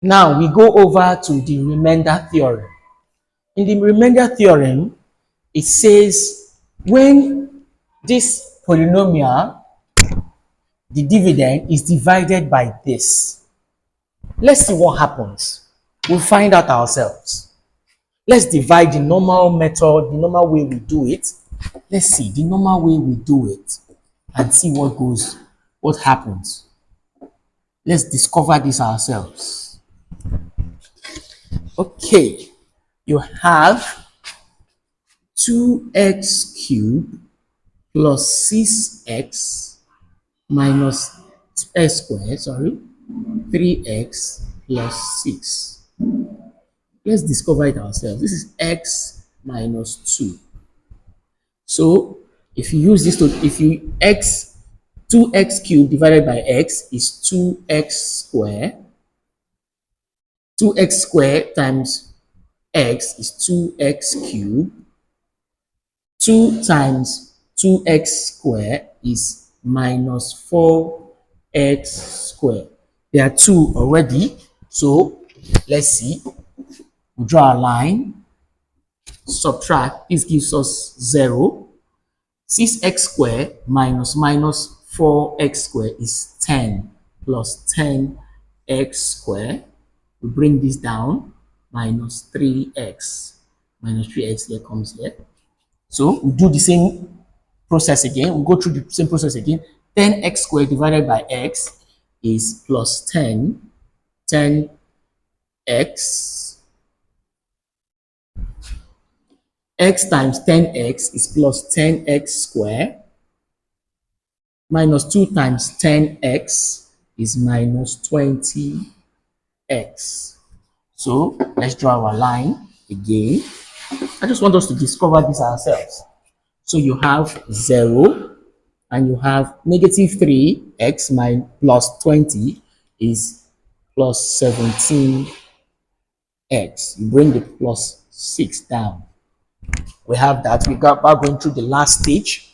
Now we go over to the remainder theorem. In the remainder theorem, it says when this polynomial, the dividend, is divided by this. Let's see what happens. We'll find out ourselves. Let's divide the normal method, the normal way we do it. Let's see the normal way we do it and see what happens. Let's discover this ourselves. Okay, you have 2x cubed plus 6x minus x squared, 3x plus 6. Let's discover it ourselves. This is x minus 2. So if you use this to, if you 2x cubed divided by x is 2x squared. 2x squared times x is 2x cubed. 2 times 2x squared is minus 4x squared. There are 2 already. So let's see. We draw a line. Subtract. This gives us 0. 6x squared minus 4x squared is 10 plus 10x squared. We bring this down, minus 3x. Minus 3x here comes here. So we do the same process again. We go through the same process again. 10x squared divided by x is plus 10. 10x. X times 10x is plus 10x squared. Minus 2 times 10x is minus 20x. So let's draw our line again. I just want us to discover this ourselves. So you have 0 and you have negative 3x minus plus 20 is plus 17x. You bring the plus 6 down. We have that. We got about going through the last stage.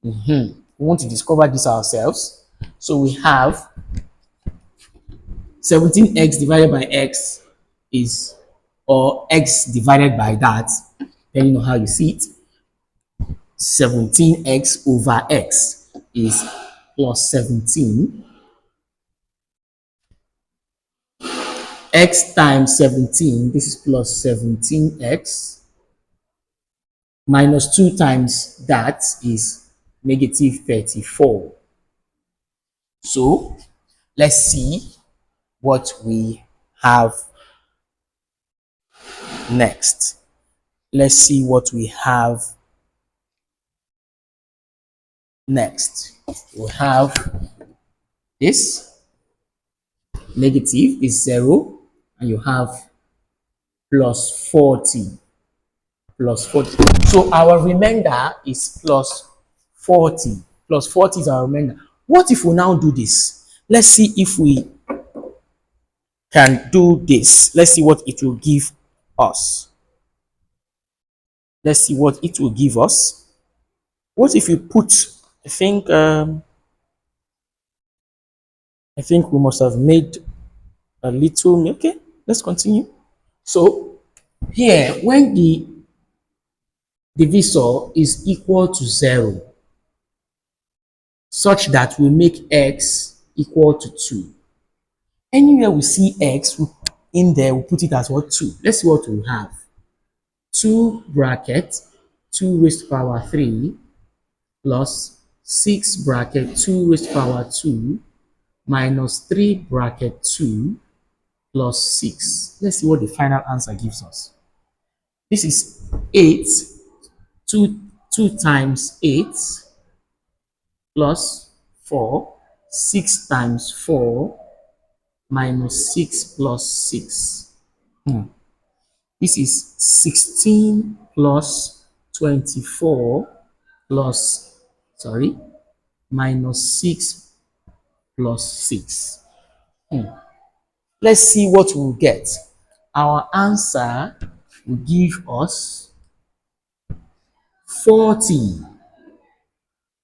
We want to discover this ourselves. So we have 17x divided by x is, or x divided by that, depending on how you see it. 17x over x is plus 17. X times 17, this is plus 17x. Minus 2 times that is negative 34. So let's see what we have next. Let's see what we have next. We have this negative is 0 and you have plus 40. Plus 40. So our remainder is plus 40. Plus 40 is our remainder. What if we now do this? Let's see if we can do this. Let's see what it will give us. Let's see what it will give us. What if you put, I think we must have made a little, okay, let's continue. So here, when the divisor is equal to 0, such that we make x equal to 2. Anywhere we see x in there, we put it as what? 2. Let's see what we have. 2 bracket 2 raised to power 3 plus 6 bracket 2 raised to power 2 minus 3 bracket 2 plus 6. Let's see what the final answer gives us. This is 8. 2 times 8 plus 4. 6 times 4 minus 6 plus 6. This is 16 plus 24 plus, minus 6 plus 6. Let's see what we'll get. Our answer will give us 40.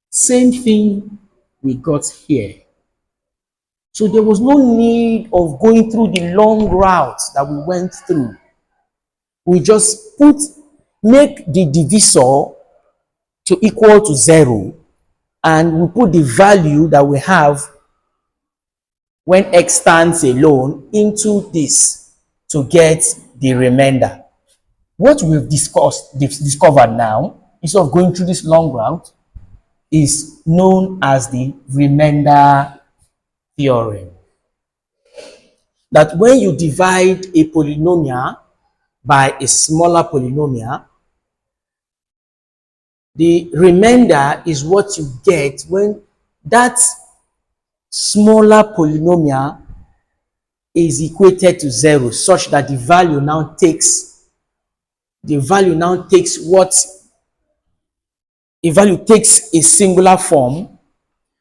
Same thing we got here. So there was no need of going through the long route that we went through. We just make the divisor to equal to 0, and we put the value that we have when x stands alone into this to get the remainder. What we've discovered now, instead of going through this long route, is known as the remainder theorem. That when you divide a polynomial by a smaller polynomial, the remainder is what you get when that smaller polynomial is equated to 0, such that the value now takes a singular form.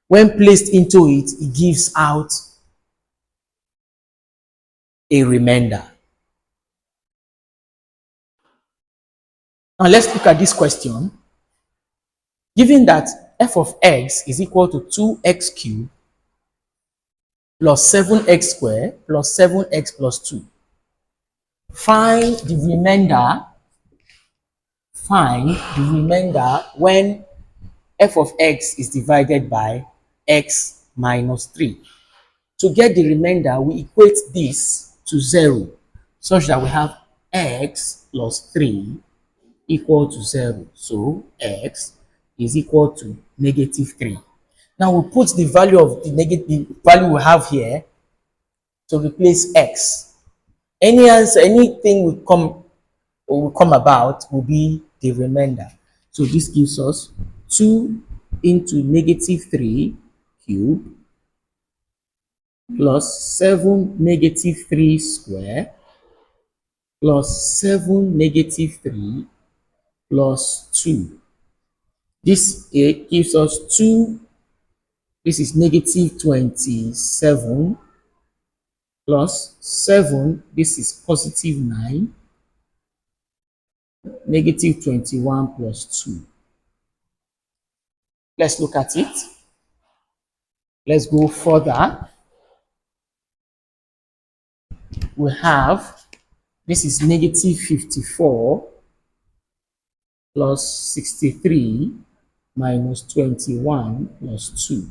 When placed into it, it gives out a remainder. Now let's look at this question. Given that f of x is equal to 2x cubed plus 7x squared plus 7x plus 2. Find the remainder when f of x is divided by x minus 3. To get the remainder, we equate this to 0, such that we have x plus 3 equal to 0. So x is equal to negative 3. Now we put the value of the negative value we have here to replace x. Anything will come about will be the remainder. So this gives us 2 into negative 3 cubed plus 7 negative 3 square plus 7 negative 3 plus 2. This gives us 2. This is negative 27 plus 7. This is positive 9. Negative 21 plus 2. Let's look at it. Let's go further. We have, this is negative 54 plus 63 minus 21 plus 2.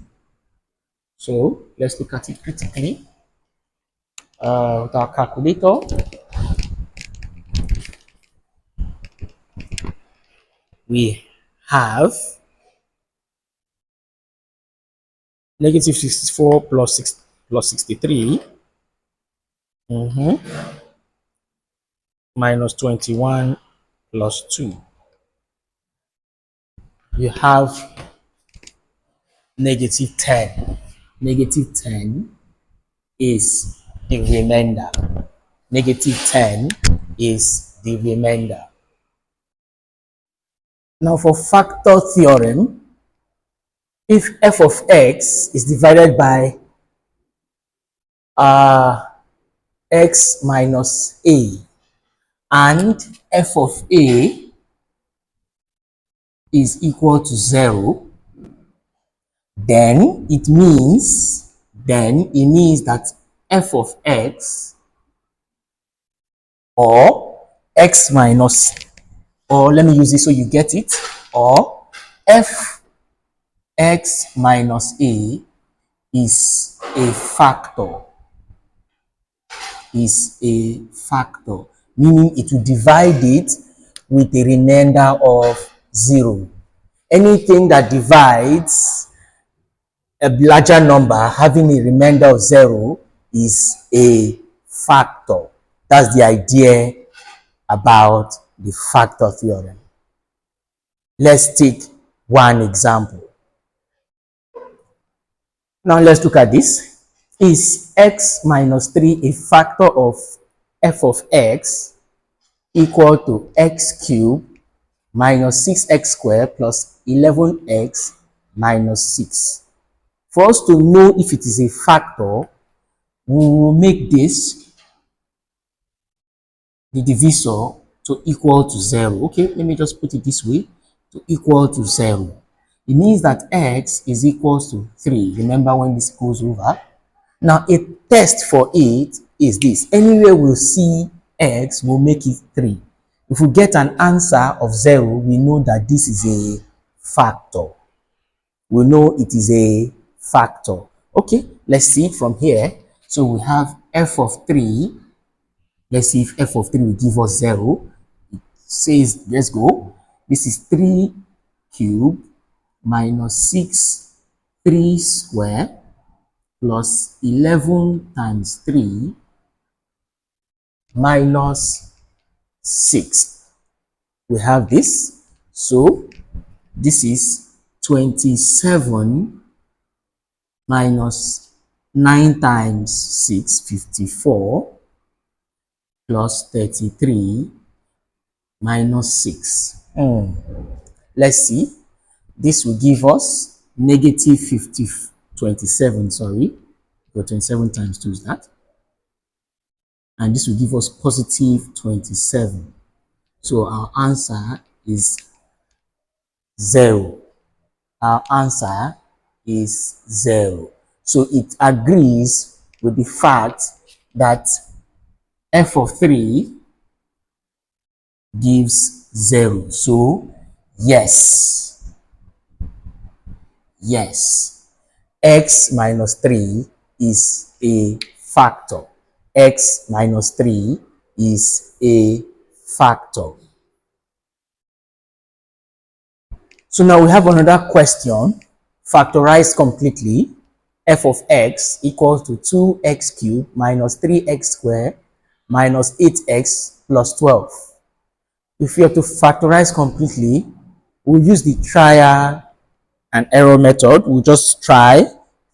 So let's look at it critically. With our calculator, we have negative 64 plus 63 minus 21 plus 2. You have negative 10. Negative 10 is the remainder. Negative 10 is the remainder. Now for factor theorem, if f of x is divided by x minus a and f of a is equal to 0, then it means that f of x or x minus, or let me use this so you get it, or f x minus a is a factor. Meaning it will divide it with a remainder of 0. Anything that divides a larger number having a remainder of 0 is a factor. That's the idea about the factor theorem. Let's take one example. Now let's look at this. Is x minus 3 a factor of f of x equal to x cubed minus 6x squared plus 11x minus 6? For us to know if it is a factor, we will make this the divisor to equal to 0. Okay, let me just put it this way, to equal to 0. It means that x is equal to 3. Remember when this goes over? Now, a test for it is this. Anywhere we'll see x, we'll make it 3. If we get an answer of 0, we know that this is a factor. We know it is a factor. Okay, let's see it from here. So we have f of 3. Let's see if f of 3 will give us 0. It says, let's go. This is 3 cubed minus 6 3 square plus 11 times 3 minus 6. We have this. So this is 27 minus 9 times 6, 54, plus 33 minus 6. Let's see. This will give us negative 27, sorry. But 27 times 2 is that. And this will give us positive 27. So our answer is 0. Our answer is 0. So it agrees with the fact that f of 3 gives 0. So yes, yes, x minus 3 is a factor. X minus 3 is a factor. So now we have another question. Factorize completely. F of x equals to 2x cubed minus 3x squared minus 8x plus 12. If we are to factorize completely, we'll use the trial and error method. We'll just try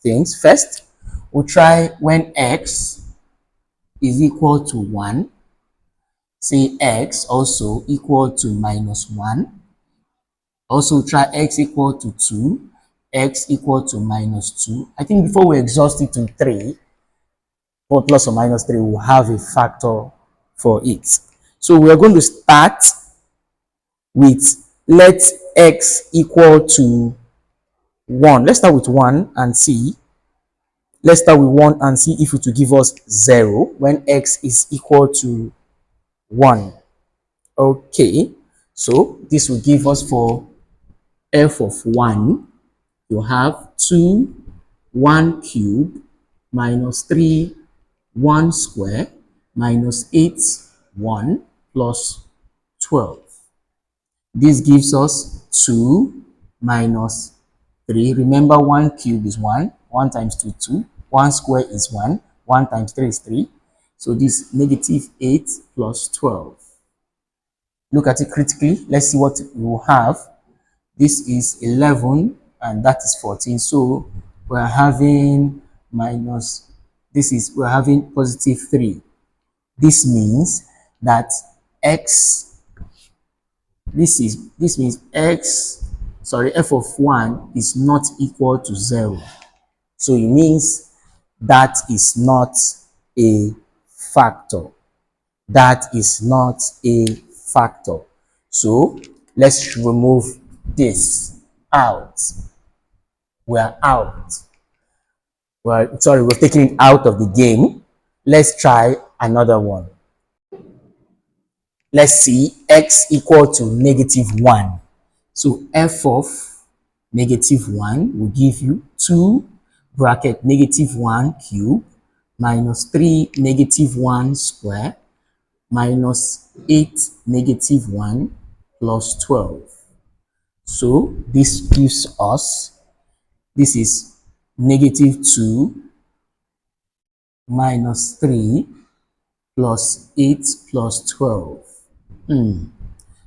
things first. We'll try when x is equal to 1. Say x also equal to minus 1. Also try x equal to 2, x equal to minus 2. I think before we exhaust it to 3, or plus or minus 3, we'll have a factor for it. So we're going to start with let x equal to 1. Let's start with 1 and see. Let's start with 1 and see if it will give us 0 when x is equal to 1. Okay, so this will give us for f of 1, you have 2, 1 cubed minus 3, 1 square minus 8, 1 plus 12. This gives us 2 minus 3. Remember 1 cube is 1. 1 times 2, 2. 1 square is 1. 1 times 3 is 3. So this negative 8 plus 12. Look at it critically. Let's see what we will have. This is 11 and that is 14. So we're having minus, we're having positive 3. This means that x, this means x, sorry, f of 1 is not equal to 0. So it means that is not a factor. That is not a factor. So let's remove this out. We're out. Well, sorry, we're taking it out of the game. Let's try another one. Let's see x equal to negative 1. So f of negative 1 will give you 2 bracket negative 1 cube minus 3 negative 1 square minus 8 negative 1 plus 12. So this gives us, this is negative 2 minus 3 plus 8 plus 12.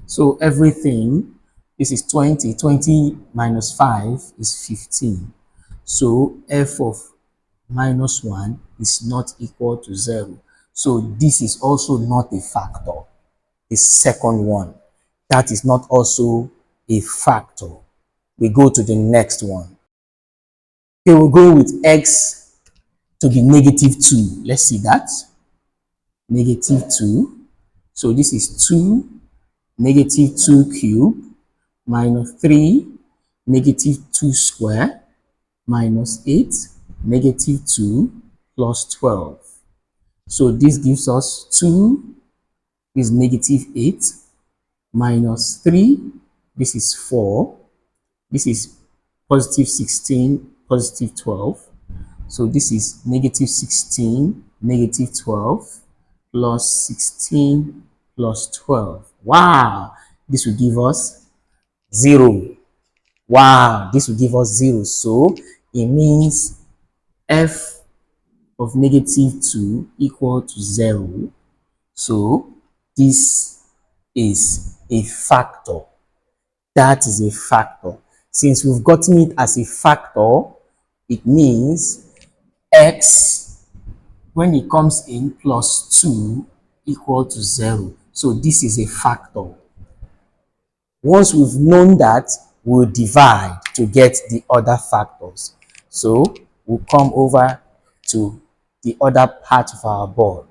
So everything, this is 20. 20 minus 5 is 15. So f of minus 1 is not equal to 0. So this is also not a factor. The second one, that is not also a factor. We go to the next one. Okay, we'll go with x to be negative 2. Let's see that. Negative 2. So this is 2 negative 2 cubed minus 3 negative 2 square minus 8 negative 2 plus 12. So this gives us 2 is negative 8 minus 3, this is 4, this is positive 16, positive 12. So this is negative 16, negative 12, plus 16, plus 12. Wow, this will give us 0. Wow, this will give us 0. So it means f of negative 2 equal to 0. So this is a factor. That is a factor. Since we've gotten it as a factor, it means x, when it comes in, plus 2 equal to 0. So this is a factor. Once we've known that, we'll divide to get the other factors. So we'll come over to the other part of our board.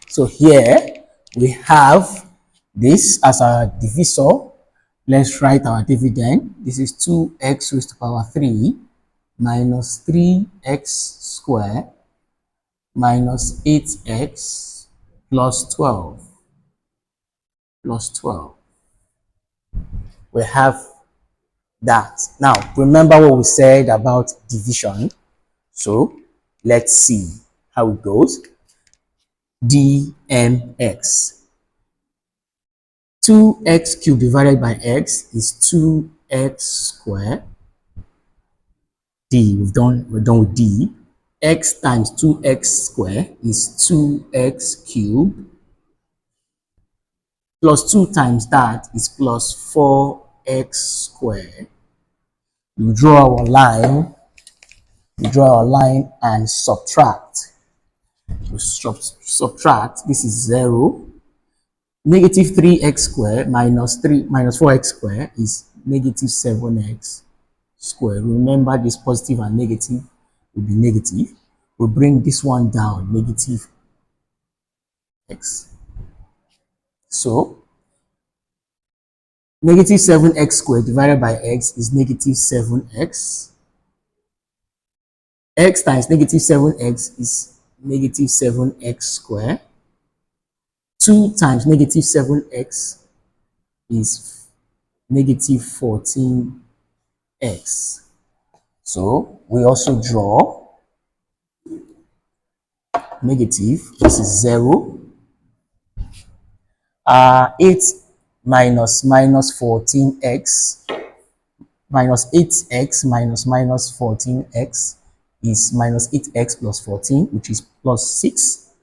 So here we have this as our divisor. Let's write our dividend. This is 2x raised to the power 3 minus 3x squared minus 8x plus 12. Plus 12. We have that. Now, remember what we said about division. So, let's see how it goes. dmx. 2x cubed divided by x is 2x squared. We're done with d. X times 2x squared is 2x cubed. Plus 2 times that is plus 4x squared. We draw our line. We draw our line and subtract. We subtract. This is 0. Negative 3x squared minus 4x squared is negative 7x squared. Remember, this positive and negative will be negative. We'll bring this one down, negative x. So, negative 7x squared divided by x is negative 7x. X times negative 7x is negative 7x squared. 2 times negative 7x is negative 14x. So we also draw negative, this is 0. 8 minus 14x minus 8x minus 14x is minus 8x plus 14, which is plus 6,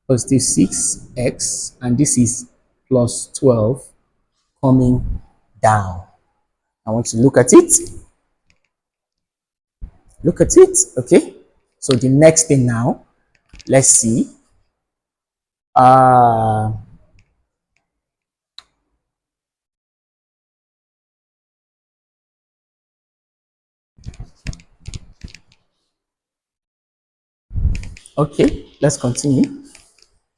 positive 6x, and this is plus 12 coming down. I want you to look at it. Look at it, okay? So the next thing now, let's see. Okay, let's continue.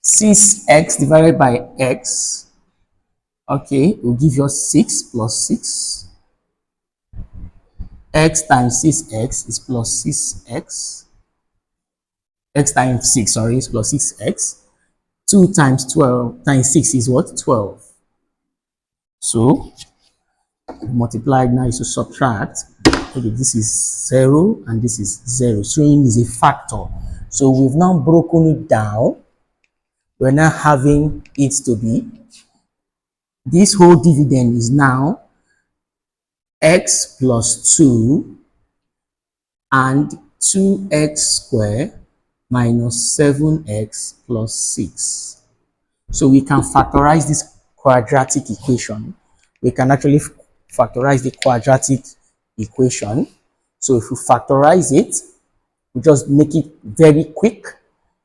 6x divided by x, okay, will give us 6 plus 6. X times 6x is plus 6x. X times 6, sorry, is plus 6x. 2 times 12 times 6 is what? 12. So, multiply now is to subtract. Okay, this is 0 and this is 0. Showing is a factor. So, we've now broken it down. We're now having it to be, this whole dividend is now x plus 2 and 2x squared minus 7x plus 6. So we can factorize this quadratic equation. We can actually factorize the quadratic equation. So if we factorize it, we just make it very quick.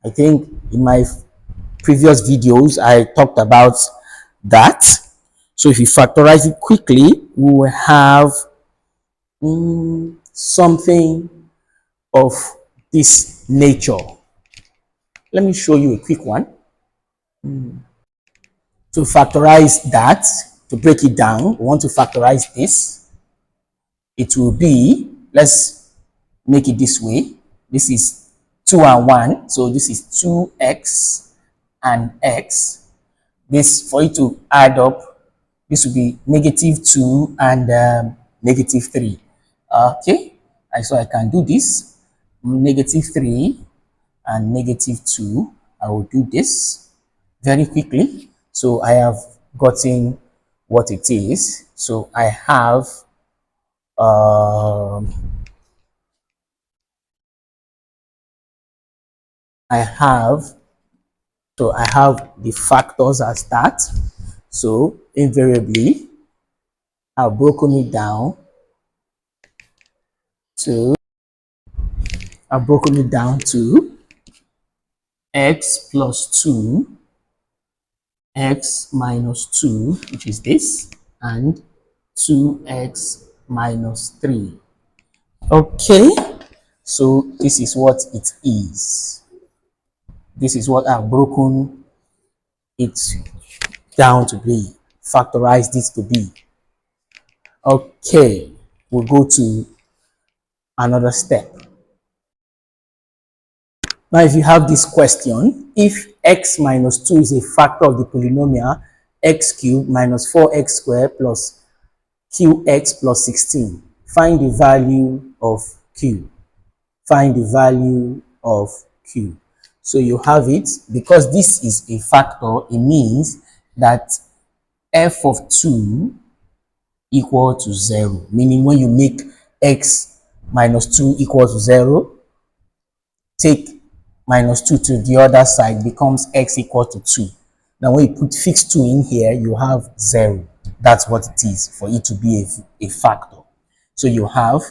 I think in my previous videos, I talked about that. So if you factorize it quickly, we will have something of this nature. Let me show you a quick one. To factorize that, to break it down, we want to factorize this. It will be, let's make it this way. This is 2 and 1. So this is 2x and x. This, for it to add up, this will be negative 2 and negative 3. Okay, so I can do this. Negative 3 and negative 2. I will do this very quickly. So I have gotten what it is. So I have um, I have I have the factors as that. So invariably I've broken it down to x plus 2, x minus 2, which is this, and 2x minus 3. Okay, so this is what it is. This is what I've broken it down to be, factorized this to be. Okay, we'll go to another step. Now, if you have this question, if x minus 2 is a factor of the polynomial x cubed minus 4x squared plus qx plus 16, find the value of q. Find the value of q. So you have it, because this is a factor, it means that f of 2 equal to 0, meaning when you make x minus 2 equal to 0, take minus 2 to the other side, becomes x equal to 2. Now when you put fixed 2 in here, you have 0. That's what it is for it to be a factor. So you have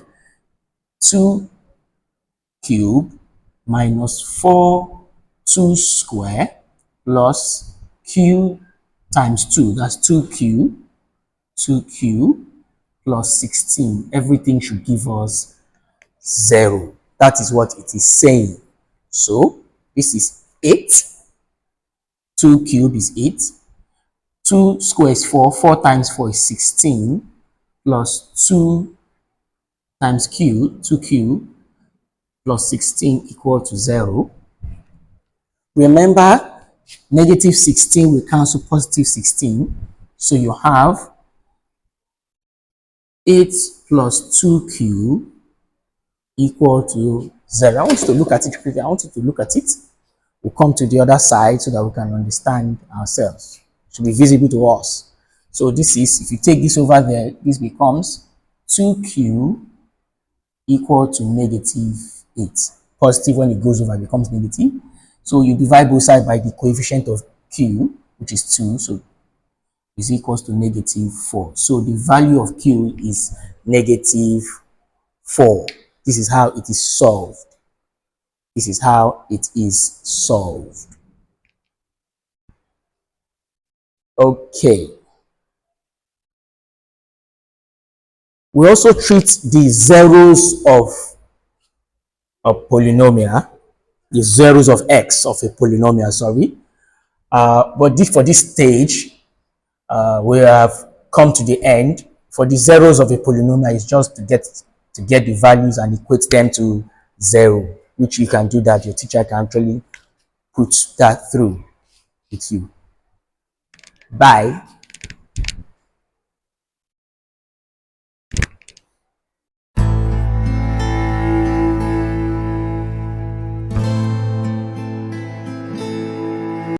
2 cubed minus 4 2 square plus q times 2. That's 2q plus 16. Everything should give us 0. That is what it is saying. So this is 8. 2 cubed is 8. 2 square is 4. 4 times 4 is 16. Plus 2 times q, 2q plus 16 equal to 0. Remember, negative 16 will cancel positive 16. So you have 8 plus 2q equal to 0. I want you to look at it quickly. I want you to look at it. We'll come to the other side so that we can understand ourselves. It should be visible to us. So this is, if you take this over there, this becomes 2q equal to negative 8. Positive, when it goes over, it becomes negative. So you divide both sides by the coefficient of q, which is 2. So is equals to negative 4. So the value of q is negative 4. This is how it is solved. This is how it is solved. Okay. We also treat the zeros of a polynomial, the zeros of x of a polynomial, sorry. But for this stage, we have come to the end. For the zeros of a polynomial, is just to get the values and equate them to 0, which you can do that. Your teacher can actually put that through with you. Bye.